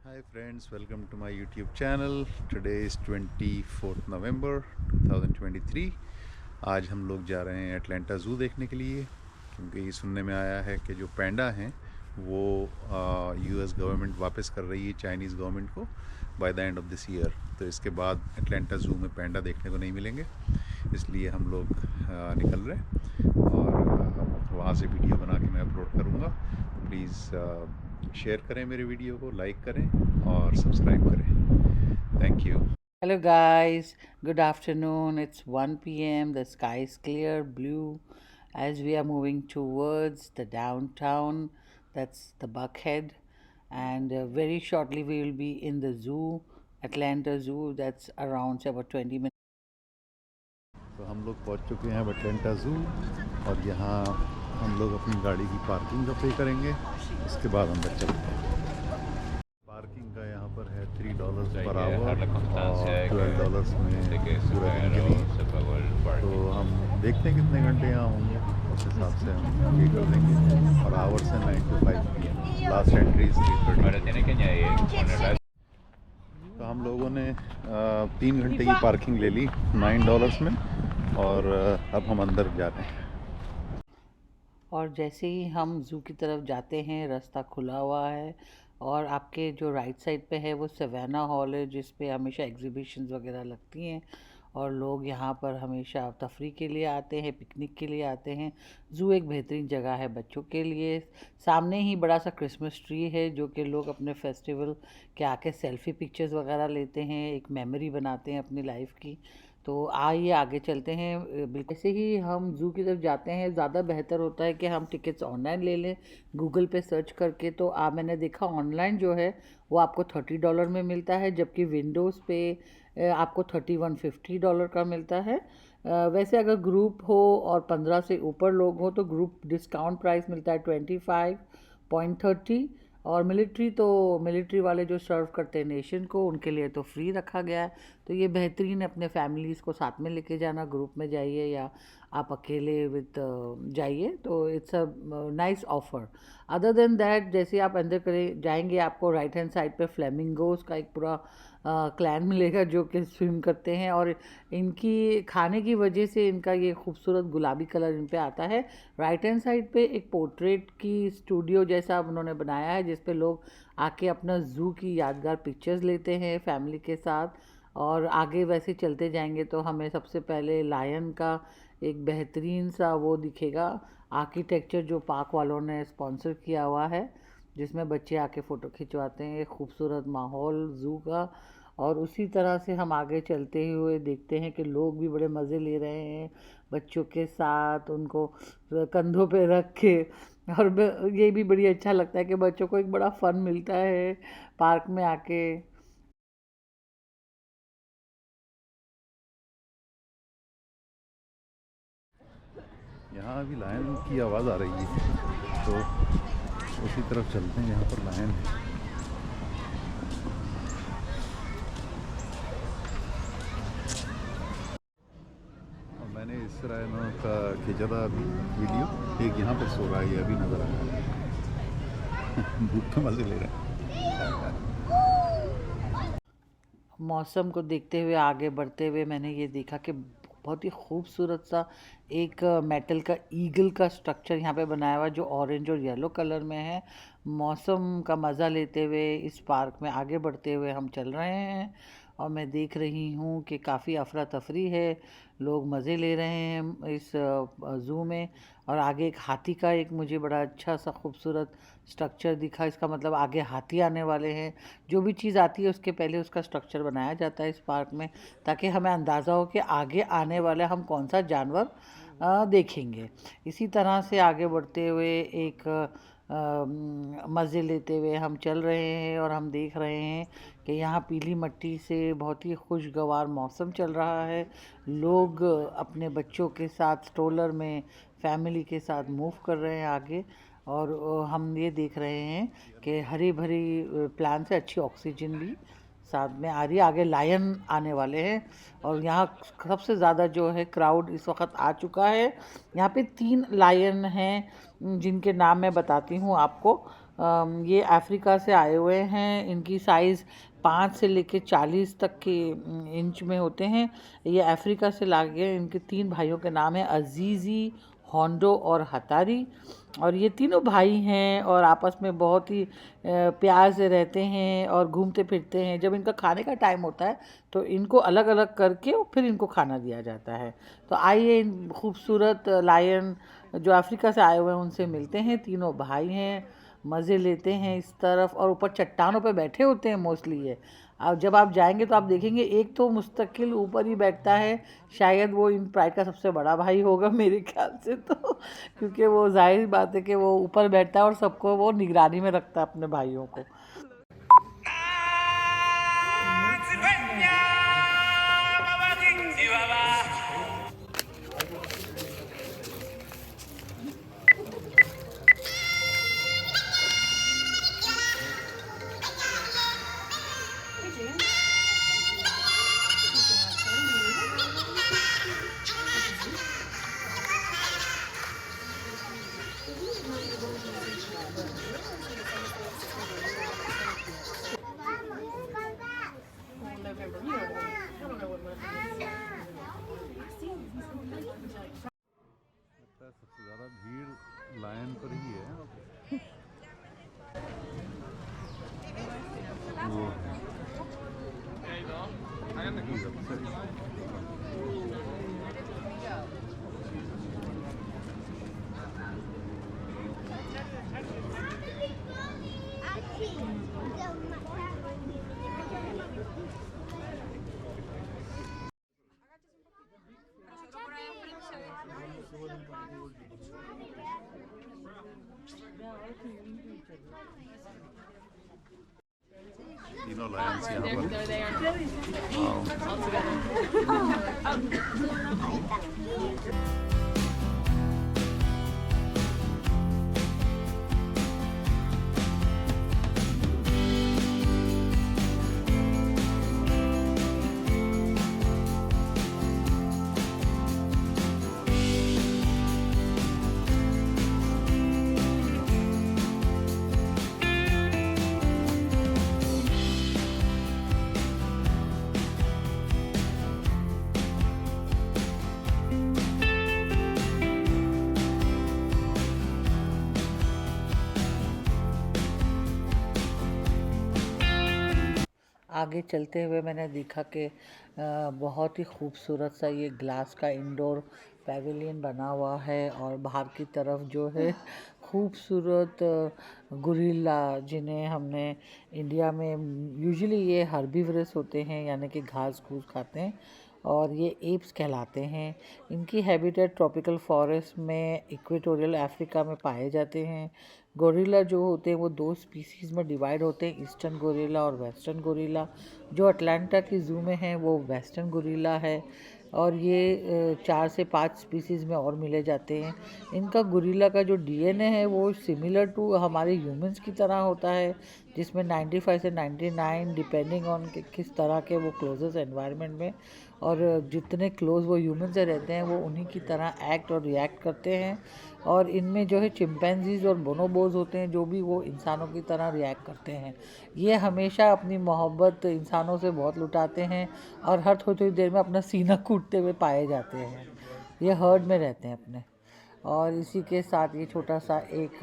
Hi friends, welcome to my YouTube channel. Today is 24th November 2023. आज हम लोग जा रहे हैं एटलांटा ज़ू देखने के लिए, क्योंकि सुनने में आया है कि जो पैंडा हैं वो यूएस गवर्नमेंट वापस कर रही है चाइनीज़ गवर्नमेंट को by the end of this year. तो इसके बाद एटलांटा ज़ू में पैंडा देखने को नहीं मिलेंगे, इसलिए हम लोग निकल रहे हैं और वहाँ से वीडियो बना के मैं अपलोड करूँगा। तो प्लीज़ शेयर करें मेरे वीडियो को, लाइक करें और सब्सक्राइब करें। Thank you. Hello guys, good afternoon. It's 1 p.m. The sky is clear blue as we are moving towards the downtown. That's the Buckhead, and very shortly we will be in the zoo, Atlanta Zoo. That's around say about 20 minutes. तो हम लोग पहुंच चुके हैं Atlanta zoo और यहाँ हम लोग अपनी गाड़ी की पार्किंग का पे करेंगे, उसके बाद अंदर चलते हैं। पार्किंग का यहाँ पर है $3 पर आवर और $12 में पूरा दिन के लिए। तो हम देखते हैं कितने घंटे यहाँ होंगे, उस हिसाब से हम पे कर देंगे। और आवर्स है 9 to 5 PM। Last entry 3:30। तो हम लोगों ने 3 घंटे की पार्किंग ले ली $9 में, और अब हम अंदर जा रहे हैं। और जैसे ही हम ज़ू की तरफ जाते हैं रास्ता खुला हुआ है, और आपके जो राइट साइड पे है वो सवाना हॉल है, जिस पे हमेशा एग्जीबिशंस वगैरह लगती हैं और लोग यहाँ पर हमेशा तफरी के लिए आते हैं, पिकनिक के लिए आते हैं। ज़ू एक बेहतरीन जगह है बच्चों के लिए। सामने ही बड़ा सा क्रिसमस ट्री है जो कि लोग अपने फेस्टिवल के आके सेल्फ़ी पिक्चर्स वगैरह लेते हैं, एक मेमोरी बनाते हैं अपनी लाइफ की। तो आइए आगे चलते हैं। बिल्कुल ऐसे ही हम ज़ू की तरफ जाते हैं, ज़्यादा बेहतर होता है कि हम टिकट्स ऑनलाइन ले लें गूगल पे सर्च करके। तो मैंने देखा ऑनलाइन जो है वो आपको $30 में मिलता है, जबकि विंडोज़ पे आपको $3150 का मिलता है। वैसे अगर ग्रुप हो और 15 से ऊपर लोग हो तो ग्रुप डिस्काउंट प्राइस मिलता है 25.30। और मिलिट्री वाले जो सर्व करते हैं नेशन को, उनके लिए तो फ्री रखा गया है। तो ये बेहतरीन है, अपने फैमिलीज़ को साथ में लेके जाना, ग्रुप में जाइए या आप अकेले विद जाइए, तो it's a nice offer. Other than that, जैसे आप अंदर करे जाएंगे आपको राइट हैंड साइड पे फ्लेमिंगोज का एक पूरा क्लैन मिलेगा जो कि स्विम करते हैं, और इनकी खाने की वजह से इनका ये खूबसूरत गुलाबी कलर इन पे आता है। राइट हैंड साइड पे एक पोर्ट्रेट की स्टूडियो जैसा उन्होंने बनाया है, जिस पे लोग आके अपना ज़ू की यादगार पिक्चर्स लेते हैं फैमिली के साथ। और आगे वैसे चलते जाएंगे तो हमें सबसे पहले लायन का एक बेहतरीन सा वो दिखेगा, आर्किटेक्चर जो पार्क वालों ने स्पॉन्सर किया हुआ है, जिसमें बच्चे आके फ़ोटो खिंचवाते हैं। एक खूबसूरत माहौल ज़ू का। और उसी तरह से हम आगे चलते हुए देखते हैं कि लोग भी बड़े मज़े ले रहे हैं बच्चों के साथ, उनको कंधों पे रख के। और ये भी बड़ी अच्छा लगता है कि बच्चों को एक बड़ा फन मिलता है पार्क में आके। यहाँ अभी लायन की आवाज़ आ रही है, तो उसी तरफ चलते हैं, यहाँ पर लायन है। और मैंने इस रायनों का खींचा था अभी वीडियो, एक यहाँ पर सो रहा है, ये अभी नज़र आ रहा है। भूख पे मज़े ले रहे हैं। मौसम को देखते हुए आगे बढ़ते हुए मैंने ये देखा कि बहुत ही खूबसूरत सा एक मेटल का ईगल का स्ट्रक्चर यहाँ पे बनाया हुआ है, जो ऑरेंज और येलो कलर में है। मौसम का मज़ा लेते हुए इस पार्क में आगे बढ़ते हुए हम चल रहे हैं, और मैं देख रही हूँ कि काफ़ी अफरा तफरी है, लोग मज़े ले रहे हैं इस ज़ू में। और आगे एक हाथी का एक मुझे बड़ा अच्छा सा खूबसूरत स्ट्रक्चर दिखा, इसका मतलब आगे हाथी आने वाले हैं। जो भी चीज़ आती है उसके पहले उसका स्ट्रक्चर बनाया जाता है इस पार्क में, ताकि हमें अंदाज़ा हो कि आगे आने वाले हम कौन सा जानवर देखेंगे। इसी तरह से आगे बढ़ते हुए एक मज़े लेते हुए हम चल रहे हैं, और हम देख रहे हैं कि यहाँ पीली मिट्टी से बहुत ही खुशगवार मौसम चल रहा है। लोग अपने बच्चों के साथ स्ट्रोलर में फैमिली के साथ मूव कर रहे हैं आगे। और हम ये देख रहे हैं कि हरी भरी प्लांट से अच्छी ऑक्सीजन भी साथ में आ रही है। आगे लायन आने वाले हैं, और यहाँ सबसे ज़्यादा जो है क्राउड इस वक्त आ चुका है। यहाँ पे 3 लायन हैं जिनके नाम मैं बताती हूँ आपको। ये अफ्रीका से आए हुए हैं। इनकी साइज़ 5 से लेके 40 तक के इंच में होते हैं। ये अफ्रीका से लाके, इनके 3 भाइयों के नाम है अजीज़ी, होंडो और हतारी। और ये तीनों भाई हैं और आपस में बहुत ही प्यार से रहते हैं और घूमते फिरते हैं। जब इनका खाने का टाइम होता है तो इनको अलग अलग करके और फिर इनको खाना दिया जाता है। तो आइए इन खूबसूरत लायन जो अफ्रीका से आए हुए हैं उनसे मिलते हैं। तीनों भाई हैं, मज़े लेते हैं इस तरफ, और ऊपर चट्टानों पे बैठे होते हैं मोस्टली ये। अब जब आप जाएंगे तो आप देखेंगे एक तो मुस्तकिल ऊपर ही बैठता है, शायद वो इन प्राइड का सबसे बड़ा भाई होगा मेरे ख्याल से तो क्योंकि वो जाहिर बात है कि वो ऊपर बैठता है और सबको वो निगरानी में रखता है अपने भाइयों को। सबसे ज़्यादा भीड़ लायन पर ही है। वो तीनों लायंस यहाँ पर। आगे चलते हुए मैंने देखा कि बहुत ही खूबसूरत सा ये ग्लास का इंडोर पैवेलियन बना हुआ है और बाहर की तरफ जो है खूबसूरत गोरिल्ला, जिन्हें हमने इंडिया में यूजुअली ये हर्बीवरस होते हैं, यानी कि घास फूस खाते हैं, और ये एप्स कहलाते हैं। इनकी हैबिटेट ट्रॉपिकल फॉरेस्ट में इक्वेटोरियल अफ्रीका में पाए जाते हैं। गोरिल्ला जो होते हैं वो 2 स्पीसीज़ में डिवाइड होते हैं, ईस्टर्न गोरिल्ला और वेस्टर्न गोरिल्ला। जो अटलांटा की ज़ू में है वो वेस्टर्न गोरिल्ला है, और ये 4 से 5 स्पीसीज़ में और मिले जाते हैं। इनका गोरिल्ला का जो डीएनए है वो सिमिलर टू हमारे ह्यूमंस की तरह होता है, जिसमें 95 से 99 डिपेंडिंग ऑन किस तरह के वो क्लोजेस्ट एनवायरनमेंट में, और जितने क्लोज वो ह्यूमन से रहते हैं वो उन्हीं की तरह एक्ट और रिएक्ट करते हैं। और इनमें जो है चिंपैंजीज और बोनोबोज होते हैं जो भी वो इंसानों की तरह रिएक्ट करते हैं। ये हमेशा अपनी मोहब्बत इंसानों से बहुत लुटाते हैं और हर थोड़ी थोड़ी देर में अपना सीना कूटते हुए पाए जाते हैं। ये हर्ड में रहते हैं अपने। और इसी के साथ ये छोटा सा एक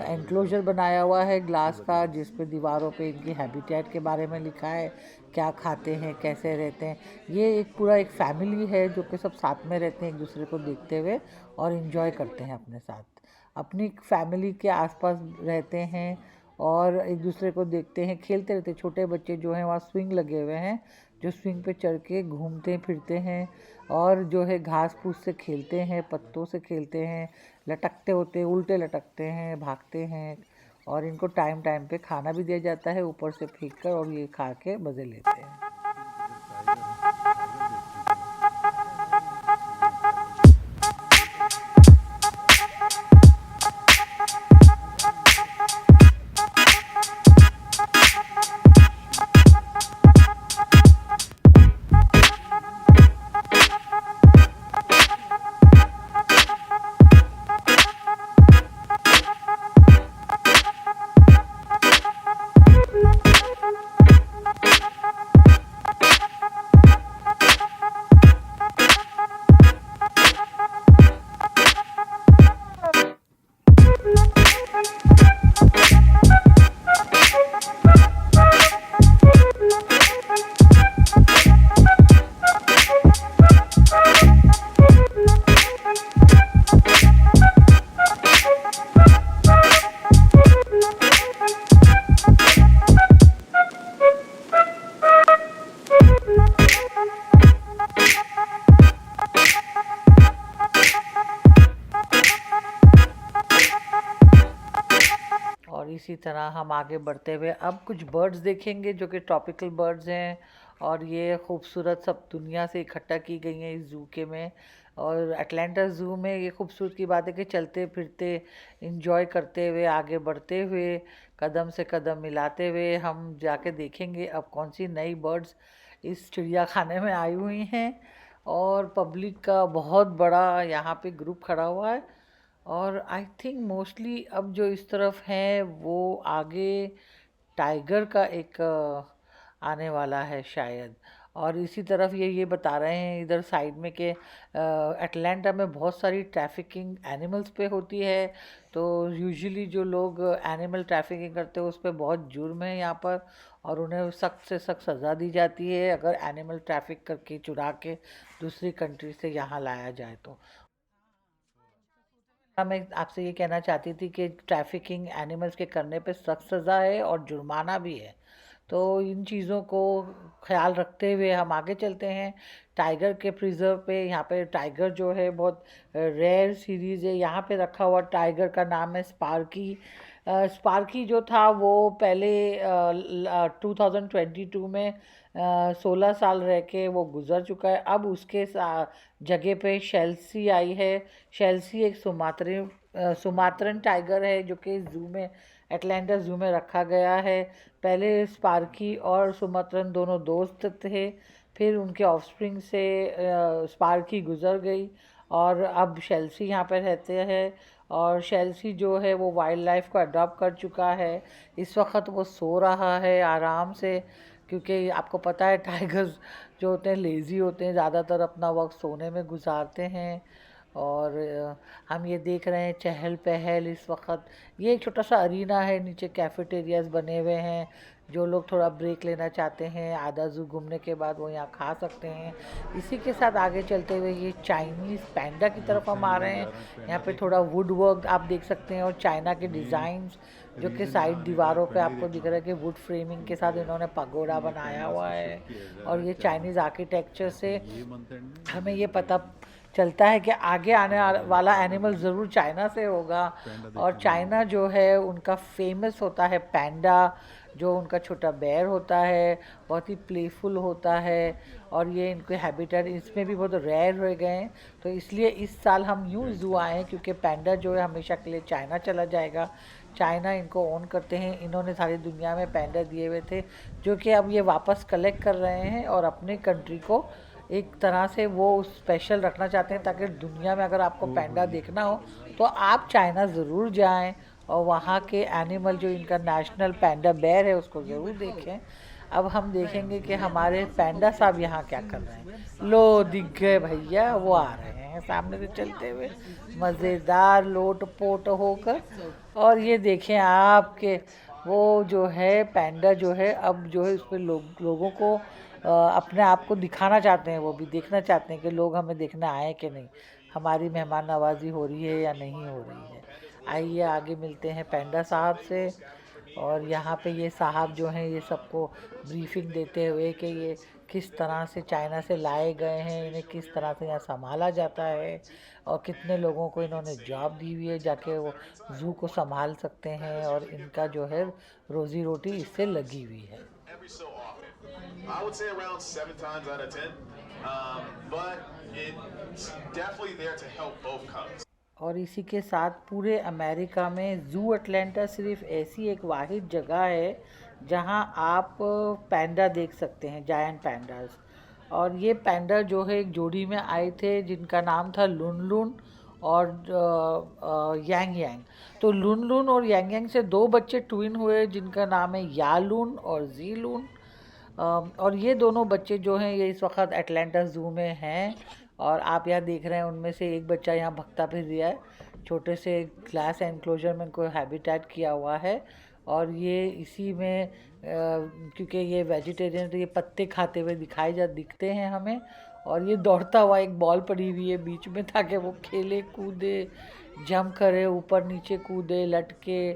एंक्लोजर बनाया हुआ है ग्लास का, जिस पे दीवारों पे इनकी हैबिटेट के बारे में लिखा है, क्या खाते हैं, कैसे रहते हैं। ये एक पूरा एक फैमिली है जो कि सब साथ में रहते हैं, एक दूसरे को देखते हुए और इन्जॉय करते हैं अपने साथ, अपनी फैमिली के आसपास रहते हैं और एक दूसरे को देखते हैं, खेलते रहते हैं। छोटे बच्चे जो हैं वहाँ स्विंग लगे हुए हैं, जो स्विंग पे चढ़ के घूमते फिरते हैं और जो है घास फूस से खेलते हैं, पत्तों से खेलते हैं, लटकते होते हैं, उल्टे लटकते हैं, भागते हैं। और इनको टाइम टाइम पे खाना भी दिया जाता है ऊपर से फेंक कर, और ये खा के मज़े लेते हैं। इसी तरह हम आगे बढ़ते हुए अब कुछ बर्ड्स देखेंगे जो कि ट्रॉपिकल बर्ड्स हैं, और ये खूबसूरत सब दुनिया से इकट्ठा की गई हैं इस ज़ू के में। और अटलांटा ज़ू में ये खूबसूरत की बात है कि चलते फिरते इंजॉय करते हुए आगे बढ़ते हुए कदम से कदम मिलाते हुए हम जाके देखेंगे अब कौन सी नई बर्ड्स इस चिड़िया खाने में आई हुई हैं। और पब्लिक का बहुत बड़ा यहाँ पे ग्रुप खड़ा हुआ है, और आई थिंक मोस्टली अब जो इस तरफ हैं वो आगे टाइगर का एक आने वाला है शायद। और इसी तरफ ये बता रहे हैं इधर साइड में कि अटलांटा में बहुत सारी ट्रैफिकिंग एनिमल्स पे होती है। तो यूजुअली जो लोग एनिमल ट्रैफिकिंग करते हैं उस पर बहुत जुर्म है यहाँ पर, और उन्हें सख्त से सख्त सज़ा दी जाती है अगर एनिमल ट्रैफिक करके चुरा के दूसरी कंट्री से यहाँ लाया जाए तो। मैं आपसे ये कहना चाहती थी कि ट्रैफिकिंग एनिमल्स के करने पे सख्त सज़ा है और जुर्माना भी है। तो इन चीज़ों को ख्याल रखते हुए हम आगे चलते हैं टाइगर के प्रिजर्व पे। यहाँ पे टाइगर जो है बहुत रेयर सीरीज़ है। यहाँ पे रखा हुआ टाइगर का नाम है स्पार्की। स्पार्की जो था वो पहले 2022 में 16 साल रह के वो गुज़र चुका है। अब उसके जगह पे शेल्सी आई है। शेल्सी एक सुमात्रन टाइगर है जो कि ज़ू में अटलांटा ज़ू में रखा गया है। पहले स्पार्की और सुमात्रन दोनों दोस्त थे, फिर उनके ऑफस्प्रिंग से स्पार्की गुज़र गई और अब शेल्सी यहाँ पर रहते हैं। और शेल्सी जो है वो वाइल्ड लाइफ को अडॉप्ट कर चुका है। इस वक्त वो सो रहा है आराम से, क्योंकि आपको पता है टाइगर्स जो होते हैं लेज़ी होते हैं, ज़्यादातर अपना वक्त सोने में गुजारते हैं। और हम ये देख रहे हैं चहल पहल इस वक्त। ये एक छोटा सा अरीना है, नीचे कैफेटेरियाज बने हुए हैं। जो लोग थोड़ा ब्रेक लेना चाहते हैं आधा ज़ू घूमने के बाद वो यहाँ खा सकते हैं। इसी के साथ आगे चलते हुए ये चाइनीज़ पैंडा की तरफ हम आ रहे हैं। यहाँ पे थोड़ा वुड वर्क आप देख सकते हैं और चाइना के डिज़ाइंस जो कि साइड दीवारों पे आपको दिख रहा है कि वुड फ्रेमिंग के साथ इन्होंने पगोड़ा बनाया हुआ है। और ये चाइनीज़ आर्किटेक्चर से हमें ये पता चलता है कि आगे आने वाला एनिमल ज़रूर चाइना से होगा। और चाइना जो है उनका फेमस होता है पैंडा, जो उनका छोटा बेर होता है, बहुत ही प्लेफुल होता है। और ये इनके हैबिटेट इसमें भी बहुत रेयर हो गए हैं। तो इसलिए इस साल हम यूँ ज़ू आए हैं क्योंकि पैंडा जो है हमेशा के लिए चाइना चला जाएगा। चाइना इनको ओन करते हैं, इन्होंने सारी दुनिया में पैंडा दिए हुए थे जो कि अब ये वापस कलेक्ट कर रहे हैं और अपने कंट्री को एक तरह से वो स्पेशल रखना चाहते हैं, ताकि दुनिया में अगर आपको पैंडा देखना हो तो आप चाइना ज़रूर जाएं और वहाँ के एनिमल जो इनका नेशनल पैंडा बेयर है उसको ज़रूर देखें। अब हम देखेंगे कि हमारे पैंडा साहब यहाँ क्या कर रहे हैं। लो दिख गए भैया, वो आ रहे हैं सामने से चलते हुए मज़ेदार लोट पोट होकर। और ये देखें आपके वो जो है पैंडा जो है अब जो है उस पर लोगों को अपने आप को दिखाना चाहते हैं, वो भी देखना चाहते हैं कि लोग हमें देखने आए कि नहीं, हमारी मेहमान नवाजी हो रही है या नहीं हो रही है। आइए आगे मिलते हैं पैंडा साहब से। और यहाँ पे ये साहब जो हैं ये सबको ब्रीफिंग देते हुए कि ये किस तरह से चाइना से लाए गए हैं, इन्हें किस तरह से यहाँ संभाला जाता है और कितने लोगों को इन्होंने जॉब दी हुई है जाके वो ज़ू को संभाल सकते हैं, और इनका जो है रोज़ी रोटी इससे लगी हुई है। I would say around 7 times out of 10, but it's definitely there to help both cubs. और इसी के साथ पूरे अमेरिका में ज़ू अटलांटा सिर्फ ऐसी एक वाहिद जगह है जहां आप पैंडा देख सकते हैं, जायंट पैंडास। और ये पैंडा जो है एक जोड़ी में आए थे जिनका नाम था लुन लुन और यांग यांग। तो लुन लुन और यांग यांग से दो बच्चे ट्विन हुए जिनका नाम है यालून और जी लून। और ये दोनों बच्चे जो हैं ये इस वक्त अटलांटा ज़ू में हैं। और आप यहाँ देख रहे हैं उनमें से एक बच्चा यहाँ भगता फिर रहा है, छोटे से ग्लास एनक्लोजर में इनको हैबिटेट किया हुआ है। और ये इसी में क्योंकि ये वेजिटेरियन तो ये पत्ते खाते हुए दिखते हैं हमें। और ये दौड़ता हुआ एक बॉल पड़ी हुई है बीच में ताकि वो खेले कूदे, जंप करे, ऊपर नीचे कूदे, लटके,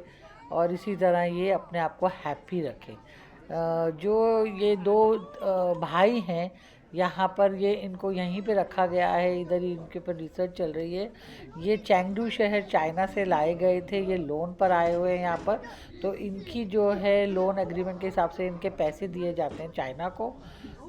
और इसी तरह ये अपने आप को हैप्पी रखे। जो ये दो भाई हैं यहाँ पर ये इनको यहीं पे रखा गया है, इधर ही इनके ऊपर रिसर्च चल रही है। ये चैंगडू शहर चाइना से लाए गए थे, ये लोन पर आए हुए हैं यहाँ पर। तो इनकी जो है लोन एग्रीमेंट के हिसाब से इनके पैसे दिए जाते हैं चाइना को,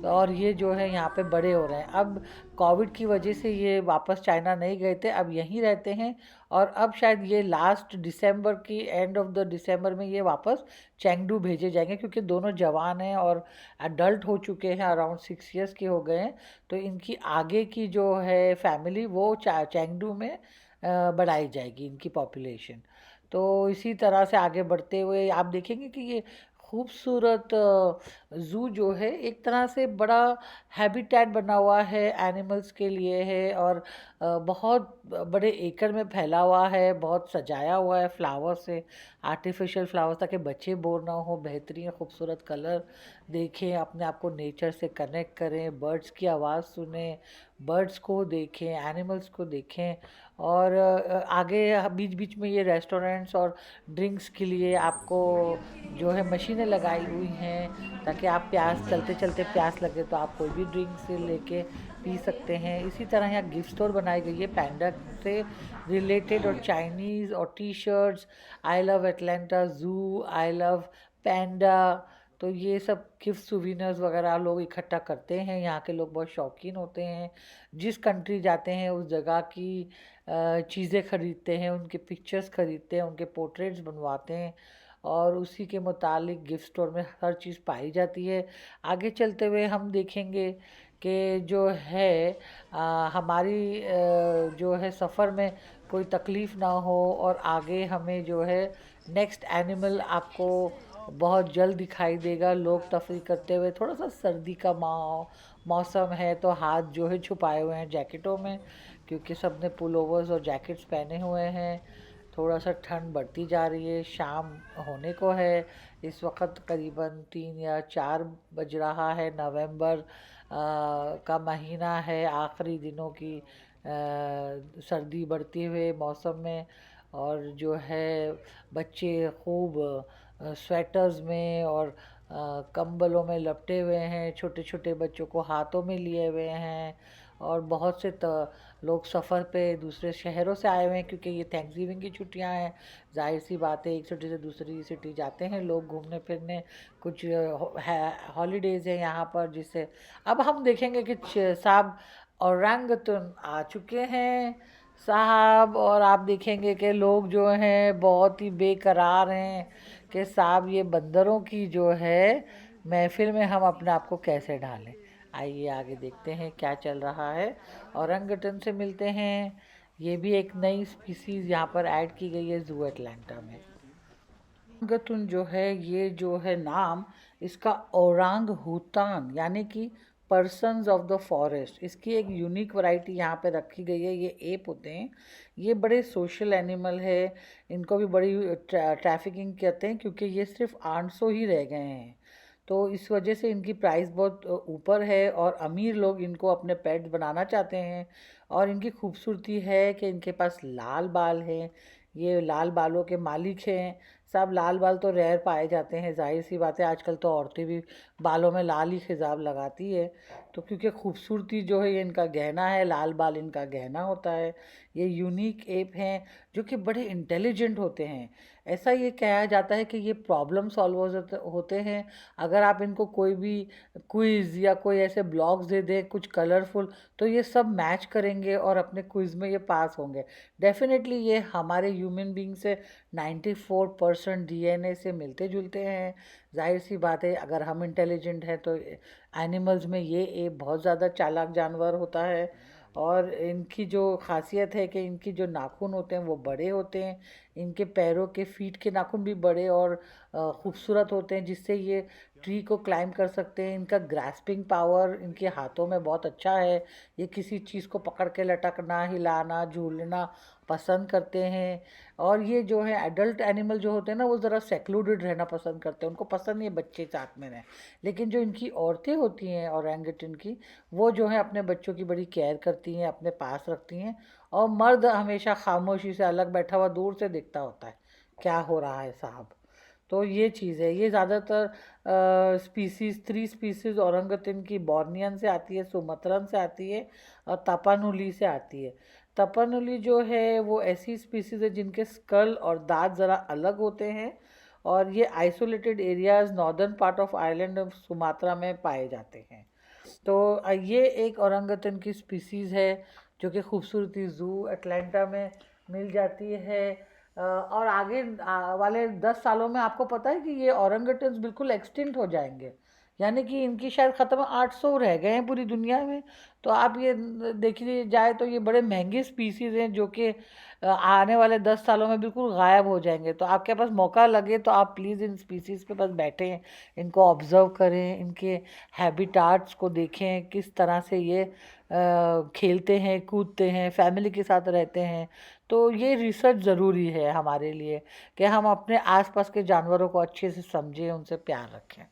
और ये जो है यहाँ पे बड़े हो रहे हैं। अब कोविड की वजह से ये वापस चाइना नहीं गए थे, अब यहीं रहते हैं। और अब शायद ये लास्ट दिसंबर की एंड ऑफ द दिसंबर में ये वापस चैंगडू भेजे जाएंगे, क्योंकि दोनों जवान हैं और अडल्ट हो चुके हैं, अराउंड 6 years के हो गए हैं। तो इनकी आगे की जो है फैमिली वो चैंगडू में बढ़ाई जाएगी, इनकी पॉपुलेशन। तो इसी तरह से आगे बढ़ते हुए आप देखेंगे कि ये खूबसूरत ज़ू जो है एक तरह से बड़ा हैबिटेट बना हुआ है, एनिमल्स के लिए है। और बहुत बड़े एकड़ में फैला हुआ है, बहुत सजाया हुआ है फ्लावर से, आर्टिफिशियल फ्लावर्स, ताकि बच्चे बोर ना हो। बेहतरीन खूबसूरत कलर देखें, अपने आप को नेचर से कनेक्ट करें, बर्ड्स की आवाज़ सुने, बर्ड्स को देखें, एनिमल्स को देखें। और आगे बीच बीच में ये रेस्टोरेंट्स और ड्रिंक्स के लिए आपको जो है मशीनें लगाई हुई हैं, ताकि आप प्यास चलते चलते प्यास लगे तो आप कोई भी ड्रिंक से लेके पी सकते हैं। इसी तरह यहाँ गिफ्ट स्टोर बनाई गई है पैंडा से रिलेटेड, और चाइनीज़ और T shirts, I love Atlanta zoo, I love panda. तो ये सब गिफ्ट सुविनर्स वगैरह लोग इकट्ठा करते हैं, यहाँ के लोग बहुत शौकीन होते हैं। जिस कंट्री जाते हैं उस जगह की चीज़ें ख़रीदते हैं, उनके पिक्चर्स ख़रीदते हैं, उनके पोर्ट्रेट्स बनवाते हैं, और उसी के मुतालिक गिफ्ट स्टोर में हर चीज़ पाई जाती है। आगे चलते हुए हम देखेंगे कि जो है हमारी जो है सफ़र में कोई तकलीफ़ ना हो, और आगे हमें जो है नेक्स्ट एनिमल आपको बहुत जल्द दिखाई देगा। लोग तफरी करते हुए, थोड़ा सा सर्दी का मौसम है तो हाथ जो है छुपाए हुए हैं जैकेटों में, क्योंकि सब ने पुलोवर्स और जैकेट्स पहने हुए हैं। थोड़ा सा ठंड बढ़ती जा रही है, शाम होने को है। इस वक्त करीबन 3 या 4 बज रहा है। नवंबर का महीना है, आखिरी दिनों की सर्दी बढ़ती हुए मौसम में। और जो है बच्चे खूब स्वेटर्स में और कंबलों में लपटे हुए हैं, छोटे छोटे बच्चों को हाथों में लिए हुए हैं। और बहुत से लोग सफ़र पे दूसरे शहरों से आए हुए हैं, क्योंकि ये थैंक्सगिविंग की छुट्टियां हैं। जाहिर सी बात है, एक सिटी से दूसरी सिटी जाते हैं लोग घूमने फिरने, कुछ हॉलीडेज़ हैं यहाँ पर। जिससे अब हम देखेंगे कि साहब औरंगतुन आ चुके हैं साहब, और आप देखेंगे कि लोग जो हैं बहुत ही बेकरार हैं कि साहब ये बंदरों की जो है महफिल में हम अपने आप को कैसे ढालें। आइए आगे देखते हैं क्या चल रहा है। औरंगटन से मिलते हैं। ये भी एक नई स्पीसीज़ यहाँ पर ऐड की गई है ज़ू एटलांटा में। औरंगतुन जो है, ये जो है नाम इसका औरंग हुतान यानी कि पर्सन्स ऑफ द फॉरेस्ट, इसकी एक यूनिक वैरायटी यहाँ पे रखी गई है। ये एप होते हैं, ये बड़े सोशल एनिमल है। इनको भी बड़ी ट्रैफिकिंग करते हैं, क्योंकि ये सिर्फ 800 ही रह गए हैं। तो इस वजह से इनकी प्राइस बहुत ऊपर है, और अमीर लोग इनको अपने पेट बनाना चाहते हैं। और इनकी खूबसूरती है कि इनके पास लाल बाल हैं, ये लाल बालों के मालिक हैं। सब लाल बाल तो रेयर पाए जाते हैं, जाहिर सी बात है, आजकल तो औरतें भी बालों में लाल ही खिजाब लगाती है। तो क्योंकि खूबसूरती जो है ये इनका गहना है, लाल बाल इनका गहना होता है। ये यूनिक एप हैं जो कि बड़े इंटेलिजेंट होते हैं। ऐसा ये कहा जाता है कि ये प्रॉब्लम सॉल्वर्स होते हैं। अगर आप इनको कोई भी क्विज़ या कोई ऐसे ब्लॉग्स दे दें कुछ कलरफुल, तो ये सब मैच करेंगे और अपने क्विज़ में ये पास होंगे। डेफिनेटली ये हमारे ह्यूमन बीइंग से 94% डीएनए से मिलते जुलते हैं। जाहिर सी बात है, अगर हम इंटेलिजेंट हैं तो एनिमल्स में ये एक बहुत ज़्यादा चालाक जानवर होता है। और इनकी जो खासियत है कि इनकी जो नाखून होते हैं वो बड़े होते हैं। इनके पैरों के फीट के नाखून भी बड़े और खूबसूरत होते हैं, जिससे ये ट्री को क्लाइंब कर सकते हैं। इनका ग्रास्पिंग पावर इनके हाथों में बहुत अच्छा है। ये किसी चीज़ को पकड़ के लटकना, हिलाना, झूलना पसंद करते हैं। और ये जो है एडल्ट एनिमल जो होते हैं ना, वो ज़रा सेक्लूडेड रहना पसंद करते हैं, उनको पसंद नहीं है बच्चे साथ में रहें। लेकिन जो इनकी औरतें होती हैं औरंगुटन की, वो जो है अपने बच्चों की बड़ी केयर करती हैं, अपने पास रखती हैं। और मर्द हमेशा खामोशी से अलग बैठा हुआ दूर से देखता होता है क्या हो रहा है साहब। तो ये चीज़ है। ये ज़्यादातर स्पीसीज़ 3 स्पीसीज़ औरंगुटन की बोर्नियन से आती है, सुमत्रन से आती है और तापानुली से आती है। तापानुली जो है वो ऐसी स्पीसीज़ है जिनके स्कल और दांत ज़रा अलग होते हैं और ये isolated areas northern part of island of Sumatra में पाए जाते हैं। तो ये एक औरंगुटन की स्पीसीज़ है जो कि खूबसूरती ज़ू अटलांटा में मिल जाती है। और आगे वाले 10 सालों में आपको पता है कि ये औरंगुटन्स बिल्कुल एक्सटिंक्ट हो जाएंगे, यानी कि इनकी शायद ख़त्म 800 रह गए हैं पूरी दुनिया में। तो आप ये देखिए जाए तो ये बड़े महंगे स्पीसीज़ हैं जो कि आने वाले 10 सालों में बिल्कुल गायब हो जाएंगे। तो आपके पास मौका लगे तो आप प्लीज़ इन स्पीसीज़ पे बस बैठें, इनको ऑब्ज़र्व करें, इनके हैबिटाट्स को देखें, किस तरह से ये खेलते हैं, कूदते हैं, फैमिली के साथ रहते हैं। तो ये रिसर्च ज़रूरी है हमारे लिए कि हम अपने आसपास के जानवरों को अच्छे से समझें, उनसे प्यार रखें।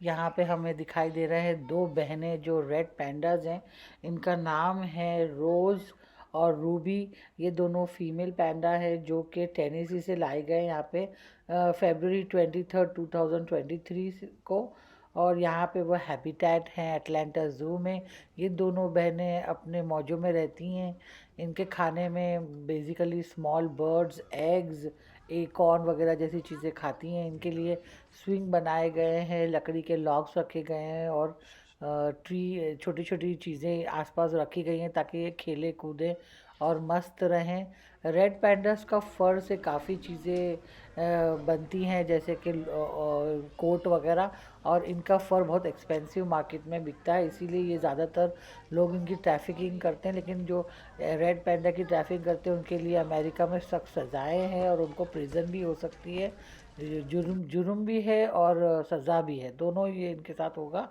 यहाँ पे हमें दिखाई दे रहे हैं 2 बहनें जो रेड पैंडाज हैं। इनका नाम है रोज़ और रूबी। ये दोनों फीमेल पैंडा है जो कि टेनेसी से लाए गए यहाँ पे फरवरी 23, 2023 को। और यहाँ पे वो हैबिटेट हैं अटलांटा ज़ू में। ये दोनों बहनें अपने मौजों में रहती हैं। इनके खाने में basically small birds, eggs, acorn वगैरह जैसी चीज़ें खाती हैं। इनके लिए स्विंग बनाए गए हैं, लकड़ी के लॉग्स रखे गए हैं और ट्री छोटी छोटी चीज़ें आसपास रखी गई हैं ताकि ये खेले कूदें और मस्त रहें। रेड पैंडस का फर से काफ़ी चीज़ें बनती हैं जैसे कि कोट वगैरह, और इनका फ़र बहुत एक्सपेंसिव मार्केट में बिकता है, इसीलिए ये ज़्यादातर लोग इनकी ट्रैफिकिंग करते हैं। लेकिन जो रेड पैंडा की ट्रैफिक करते हैं उनके लिए अमेरिका में सख्त सज़ाएँ हैं और उनको प्रिजन भी हो सकती है, जुर्म भी है और सज़ा भी है, दोनों ये इनके साथ होगा।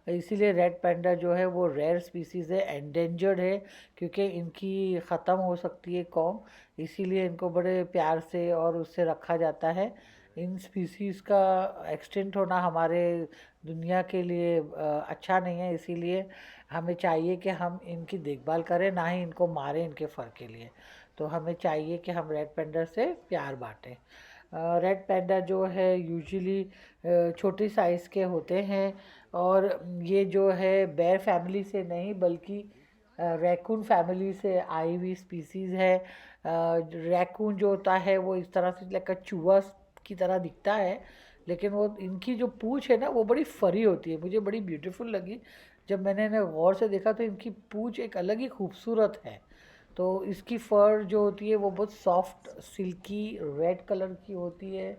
इसीलिए रेड पैंडा जो है वो रेयर स्पीसीज़ है, एंडेंजर्ड है, क्योंकि इनकी ख़त्म हो सकती है कौम, इसीलिए इनको बड़े प्यार से और उससे रखा जाता है। इन स्पीसीज़ का एक्सटिंक्ट होना हमारे दुनिया के लिए अच्छा नहीं है, इसीलिए हमें चाहिए कि हम इनकी देखभाल करें, ना ही इनको मारें इनके फ़र के लिए। तो हमें चाहिए कि हम रेड पैंडा से प्यार बांटें। रेड पैंडा जो है यूजुअली छोटी साइज़ के होते हैं और ये जो है बेयर फैमिली से नहीं बल्कि रैकून फैमिली से आई हुई स्पीसीज़ है। रैकून जो होता है वो इस तरह से लाइक चूहा की तरह दिखता है, लेकिन वो इनकी जो पूँछ है ना वो बड़ी फरी होती है, मुझे बड़ी ब्यूटीफुल लगी। जब मैंने इन्हें गौर से देखा तो इनकी पूँछ एक अलग ही खूबसूरत है। तो इसकी फर जो होती है वो बहुत सॉफ्ट सिल्की रेड कलर की होती है।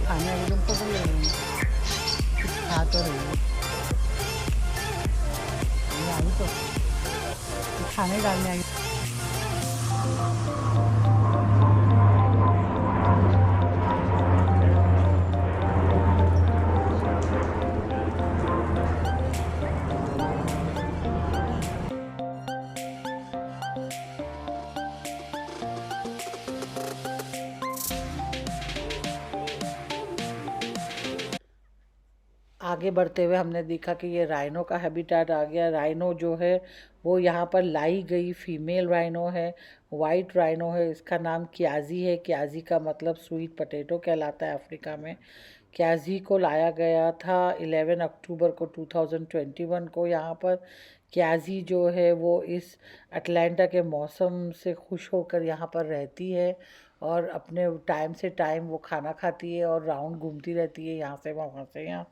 खाने वाले तुम तो बोल रहे हैं, खा तो रही है, ये आई तो खाने डालने आई। आगे बढ़ते हुए हमने देखा कि ये राइनो का हैबिटेट आ गया। राइनो जो है वो यहाँ पर लाई गई फीमेल राइनो है, वाइट राइनो है, इसका नाम क्याजी है। क्याजी का मतलब स्वीट पोटैटो कहलाता है अफ्रीका में। क्याजी को लाया गया था 11 अक्टूबर को 2021 को यहाँ पर। क्याजी जो है वो इस अटलांटा के मौसम से खुश होकर यहाँ पर रहती है और अपने टाइम से टाइम वो खाना खाती है और राउंड घूमती रहती है, यहाँ से वहाँ से यहाँ।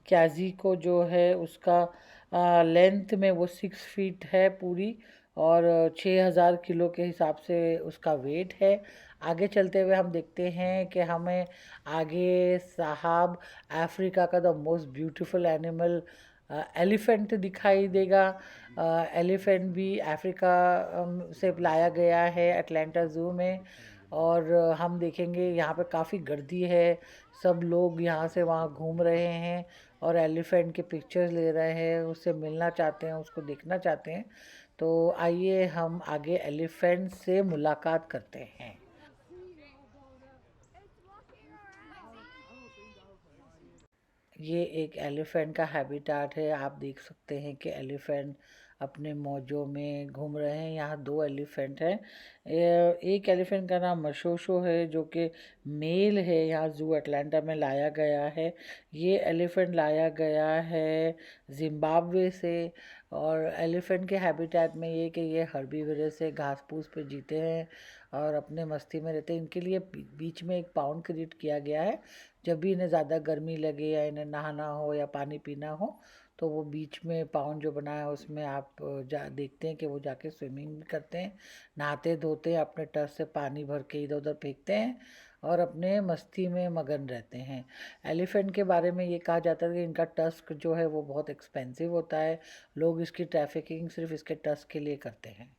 क्याजी को जो है उसका लेंथ में वो 6 फीट है पूरी, और 6,000 किलो के हिसाब से उसका वेट है। आगे चलते हुए हम देखते हैं कि हमें आगे साहब अफ्रीका का the most beautiful animal elephant दिखाई देगा। एलिफेंट भी अफ्रीका से लाया गया है अटलांटा ज़ू में। और हम देखेंगे यहाँ पे काफ़ी गर्दी है, सब लोग यहाँ से वहाँ घूम रहे हैं और एलिफेंट के पिक्चर्स ले रहे हैं, उससे मिलना चाहते हैं, उसको देखना चाहते हैं। तो आइए हम आगे एलिफेंट से मुलाकात करते हैं। ये एक एलिफेंट का हैबिटाट है। आप देख सकते हैं कि एलिफेंट अपने मौजों में घूम रहे हैं। यहाँ 2 एलिफेंट हैं। एक एलिफेंट का नाम मशोशो है जो कि मेल है, यहाँ जू अटलांटा में लाया गया है। ये एलिफेंट लाया गया है जिम्बाब्वे से। और एलिफेंट के हैबिटेट में ये कि ये हर्बीवरस से घास फूस पे जीते हैं और अपने मस्ती में रहते हैं। इनके लिए बीच में एक पाउंड क्रिएट किया गया है। जब भी इन्हें ज़्यादा गर्मी लगे या इन्हें नहाना हो या पानी पीना हो तो वो बीच में पाउंड जो बना है उसमें आप जा देखते हैं कि वो जाके स्विमिंग भी करते हैं, नहाते धोते हैं, अपने टस से पानी भर के इधर उधर फेंकते हैं और अपने मस्ती में मगन रहते हैं। एलिफेंट के बारे में ये कहा जाता है कि इनका टस्क जो है वो बहुत एक्सपेंसिव होता है। लोग इसकी ट्रैफिकिंग सिर्फ इसके टस्क के लिए करते हैं।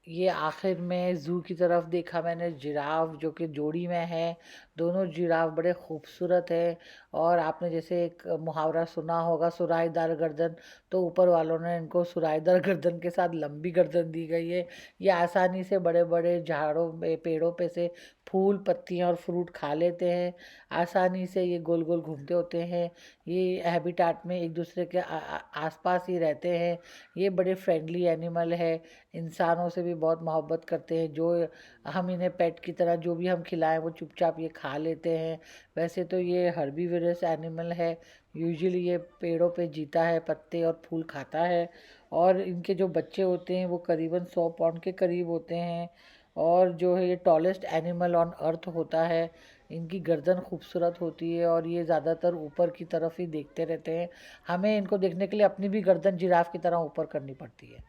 ये आखिर में ज़ू की तरफ देखा मैंने जिराफ जो कि जोड़ी में है। दोनों जिराफ बड़े खूबसूरत है। और आपने जैसे एक मुहावरा सुना होगा सुराहीदार गर्दन, तो ऊपर वालों ने इनको सुराहीदार गर्दन के साथ लंबी गर्दन दी गई है। ये आसानी से बड़े बड़े झाड़ों पे पेड़ों पे से फूल पत्तियाँ और फ्रूट खा लेते हैं। आसानी से ये गोल गोल घूमते होते हैं। ये हैबिटाट में एक दूसरे के आसपास ही रहते हैं। ये बड़े फ्रेंडली एनिमल है, इंसानों से भी बहुत मोहब्बत करते हैं। जो हम इन्हें पेट की तरह जो भी हम खिलाएं वो चुपचाप ये खा लेते हैं। वैसे तो ये हर्बीवरस एनिमल है, यूजुअली ये पेड़ों पे जीता है, पत्ते और फूल खाता है। और इनके जो बच्चे होते हैं वो करीबन 100 पाउंड के करीब होते हैं। और जो है ये टॉलेस्ट एनिमल ऑन अर्थ होता है। इनकी गर्दन खूबसूरत होती है और ये ज़्यादातर ऊपर की तरफ ही देखते रहते हैं। हमें इनको देखने के लिए अपनी भी गर्दन जिराफ की तरह ऊपर करनी पड़ती है।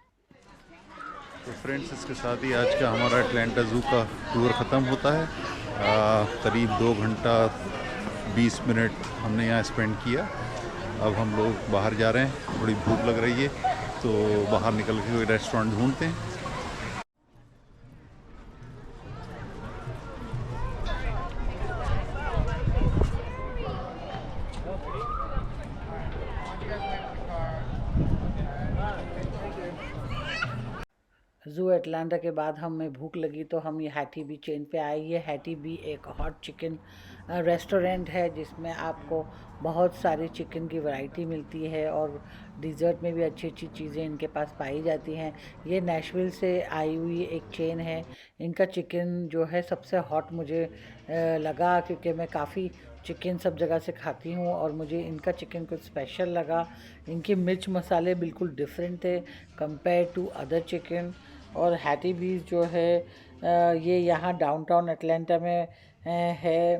तो फ्रेंड्स, इसके साथ ही आज का हमारा अटलांटा ज़ू का टूर ख़त्म होता है। करीब 2 घंटा 20 मिनट हमने यहाँ स्पेंड किया। अब हम लोग बाहर जा रहे हैं, थोड़ी भूख लग रही है तो बाहर निकल के कोई रेस्टोरेंट ढूंढते हैं। ज़ू अटलांटा के बाद हमें भूख लगी तो हम ये हैटी बी चेन पे आए। ये हैटी बी एक हॉट चिकन रेस्टोरेंट है जिसमें आपको बहुत सारी चिकन की वैरायटी मिलती है और डिज़र्ट में भी अच्छी अच्छी चीज़ें इनके पास पाई जाती हैं। ये नेशविल से आई हुई एक चेन है। इनका चिकन जो है सबसे हॉट मुझे लगा, क्योंकि मैं काफ़ी चिकन सब जगह से खाती हूँ और मुझे इनका चिकन कुछ स्पेशल लगा। इनके मिर्च मसाले बिल्कुल डिफरेंट थे कंपेयर टू अदर चिकन। और हैटी बीज जो है ये यहाँ डाउनटाउन अटलांटा में है।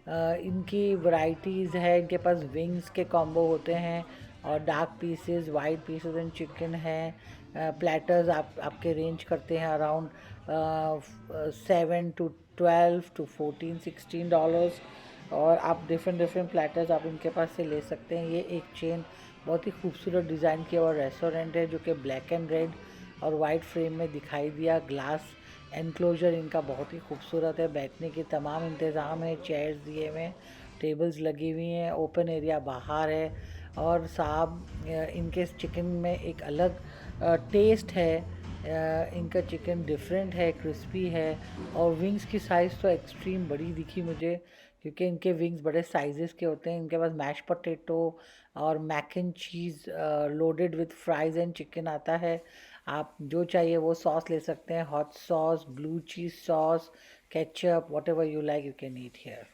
इनकी वैरायटीज़ है, इनके पास विंग्स के कॉम्बो होते हैं और dark pieces, white pieces and chicken है। प्लेटर्स आपके रेंज करते हैं अराउंड $7 to $12 to $14-16। और आप डिफरेंट प्लेटर्स आप इनके पास से ले सकते हैं। ये एक चेन बहुत ही खूबसूरत डिज़ाइन किया हुआ रेस्टोरेंट है जो कि ब्लैक एंड रेड और वाइट फ्रेम में दिखाई दिया। ग्लास एनक्लोजर इनका बहुत ही खूबसूरत है। बैठने के तमाम इंतज़ाम है, चेयर्स दिए हुए हैं, टेबल्स लगी हुई हैं, ओपन एरिया बाहर है। और साहब इनके चिकन में एक अलग टेस्ट है। इनका चिकन डिफरेंट है, क्रिस्पी है। और विंग्स की साइज़ तो एक्सट्रीम बड़ी दिखी मुझे, क्योंकि इनके विंग्स बड़े साइजेस के होते हैं। इनके पास मैश पोटैटो और mac and cheese loaded with fries and chicken आता है। आप जो चाहिए वो सॉस ले सकते हैं, hot sauce, blue cheese sauce, ketchup, what ever you like you can eat here.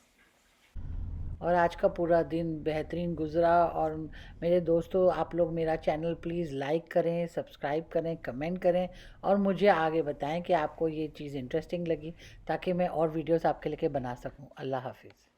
और आज का पूरा दिन बेहतरीन गुजरा। और मेरे दोस्तों, आप लोग मेरा चैनल प्लीज़ लाइक करें, सब्सक्राइब करें, कमेंट करें और मुझे आगे बताएं कि आपको ये चीज़ इंटरेस्टिंग लगी, ताकि मैं और वीडियोस आपके लिए बना सकूं। अल्लाह हाफिज़।